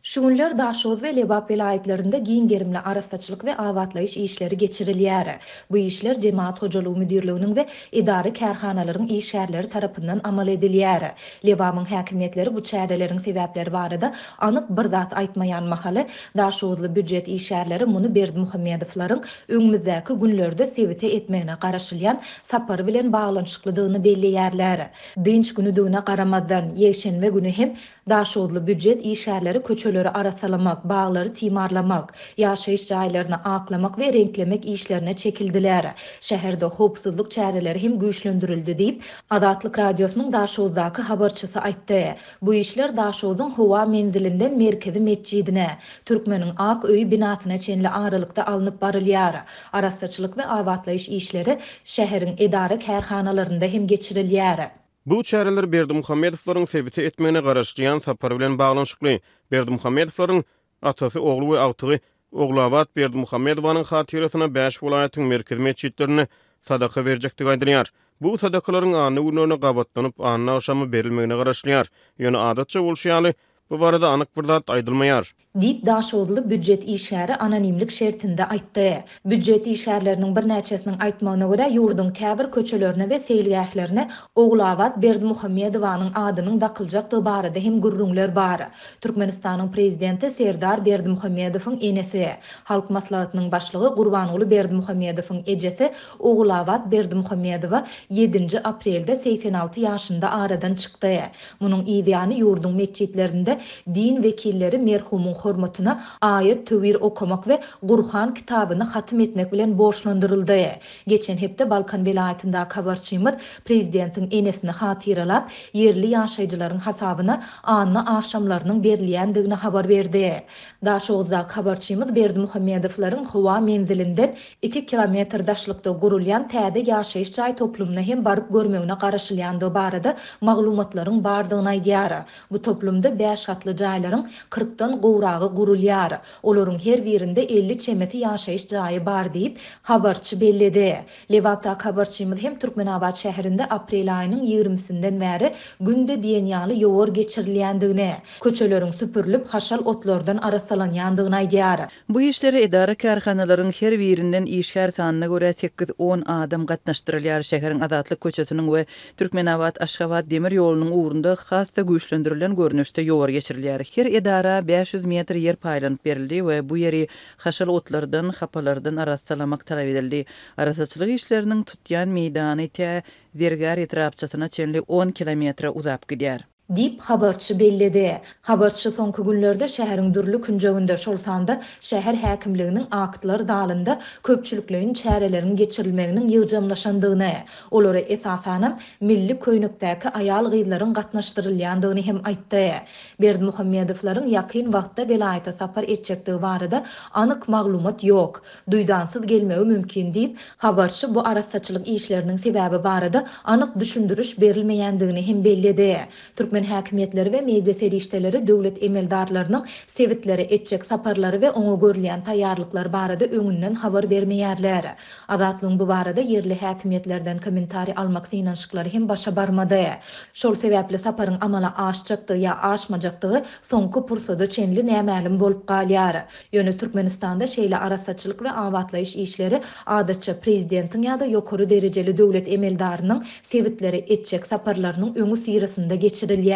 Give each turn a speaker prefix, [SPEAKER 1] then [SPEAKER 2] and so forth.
[SPEAKER 1] Şu günler Daşoz ve Lebap vilayetlerinde giyin gerimli arasaçılık ve avatlayış işleri geçirilýär. Bu işler Cemaat Hocalygy Müdürlüğünün ve idari kärhanalaryň işgärleri tarapyndan amal edilýär. Lebapyň häkimetleri bu çäreleriň sebäpleri barada anyk bir zat aýtmaýan mahaly Daşozly büdjet işgärleri muny Berdimuhammedowylaryň öňümüzdäki günlerde sebite etmegine garaşylýan sapary bilen baglanyşyklydygyny belliýärler. Dinç günüdügine garamazdan ýeşenbe günü hem Daşozly büdjet işgärleri köçeleri arasalamak, bağları timarlamak, ýaşaýyş jaýlaryny aklamak we renklemek işlerine çekildiler. Şäherde howpsuzlyk çäreleri hem güýçlendirildi diýip Adatlyk radiosynyň Daşozdaky habarçysy aýtdy. Bu işler Daşozyň Howa menzilinden Merkezi mescidine, Türkmeniň Ak öýü binasyna çenli aralykda alınıp barylýar. Arasaçylyk we awatlaýyş işleri şäheriň edara kärhanalarynda hem geçirilýär.
[SPEAKER 2] Bu çäreler Berdimuhammedowylaryň sebite etmegine garaşdyrýan sapary bilen baglanyşykly. Berdimuhammedowylaryň atasy, ogly we agtygy Oglawat Berdimuhammedowynyň hatirasyna 5 welaýatyň merkez mesçitlerine sadaka berjekdigi aýdylýar. Bu sadakalaryň any günlerine gawatlanyp any aşamy berilmegine garaşlýar. Ýöne adatça bolşýaly bu barada anyk bir zat aýdylmaýar.
[SPEAKER 1] Dip Daşozly büdjet işgäri anonimlik şertinde aýtdy. Büdjet işgärleriniň bir näçesiniň aýtmagyna görä ýurdun käbir köçelerine we seýilgählerine Oglawat Berdimuhammedowanyň adynyň dakyljakdygy barada hem gurrunlar bar. Türkmenistanyň prezidenti Serdar Berdimuhammedowyň enesi, halk maslahatynyň başlygy Gurbanuly Berdimuhammedowyň ejesi Oglawat Berdimuhammedowa 7 aprelde 86 ýaşynda aradan çykdy. Munyň ideýany ýurdun mesçitlerinde din vekilleri merhumyň hormatyna aýat tövir okumak we Gurhan kitabyny hatym etmek bilen borçlandyryldy. Geçen hepde Balkan vilayetinde habarçymyz prezidentiň enesini hatyralap, yerli ýaşaýjylaryň hasabyna anny aşamlarynyň berilýändigine habar berdi. Daşozda habarçymyz Berdimuhammedowylaryň Howa menzilinden 2 kilometr daşlykda gurulýan täze ýaşaýyş jaý toplumyna hem baryp görmegine garaşylýandygy barada maglumatlaryň bardygyny aýdýar. Bu toplumda 5 hatly jaýlaryň 40dan gowragy gurulýar. Olaryň her birinde 50 çemeti ýaşaýyş jaýy bar diýip habarçy bellidi. Lewapda habarçymyz hem Türkmenabad şäherinde aprel aýynyň 20-sinden bäri günde diýenýaly ýowar geçirilýändigini, köçeleriň süpürilip haşal otlardan arasalanýandygyny aýdýar.
[SPEAKER 3] Bu işleri edara kärhanalaryň her birinden işgär sanyna görä 8-10 adam gatnaşdyrylýar. Şäheriň Adatlyk köçetiniň we Türkmenabad-Aşgabat demir ýolunyň ugrunda hassa güýçlendirilen görnüşde ýowar geçirilýär. Her edara 500 metr yer paýlanyp berildi we bu ýeri haşal otlardan, hapalardan arasalamak talap edildi. Arasaçylyk işleriniň tutýan meýdany ite Zergar etrapçasyna çenli 10 kilometre uzap gidýär.
[SPEAKER 1] Dip habarçy bellidi. Habarçy soňky günlerde şäheriň dürli künjeginde şol sanda şäher häkimliginiň aktlar dalynda köpçüliklerin çärelerini geçirilmeginiň ýygjamlaşandygyny, olary esasanam milli köýnekdäki aýal gyzlaryň gatnaşdyrylýandygyny hem aýtdy. Berdimuhammedowylaryň ýakyn wagtda vilayata sapar etjekdigi barada anyk maglumat ýok. Duýdansyz gelmegi mümkin diýip habarçy bu arasaçylyk işleriniň sebäbi barada anyk düşündiriş berilmeýändigini hem bellidi. Türkmen häkimetleri we media serişdeleri döwlet emeldarlarynyň sevitleri etjek saparlary we oňa görülýän taýýarlyklary barada öňünden habar bermeýärler. Adatlyň bu barada yerli häkimetlerden kommentari almak synanşyklary hem başa barmady. Şol sebäpli saparyň amala aşjakdygy ýa aşmajakdygy soňky pursada çenli nämälim bolup galýar. Ýöne Türkmenistanda şeýle arasaçylyk we awatlaýyş işleri adatça prezidentiň ýa-da ýokary derejeli döwlet emeldarynyň sevitleri etjek saparlarynyň öňü syrasynda geçirilýär.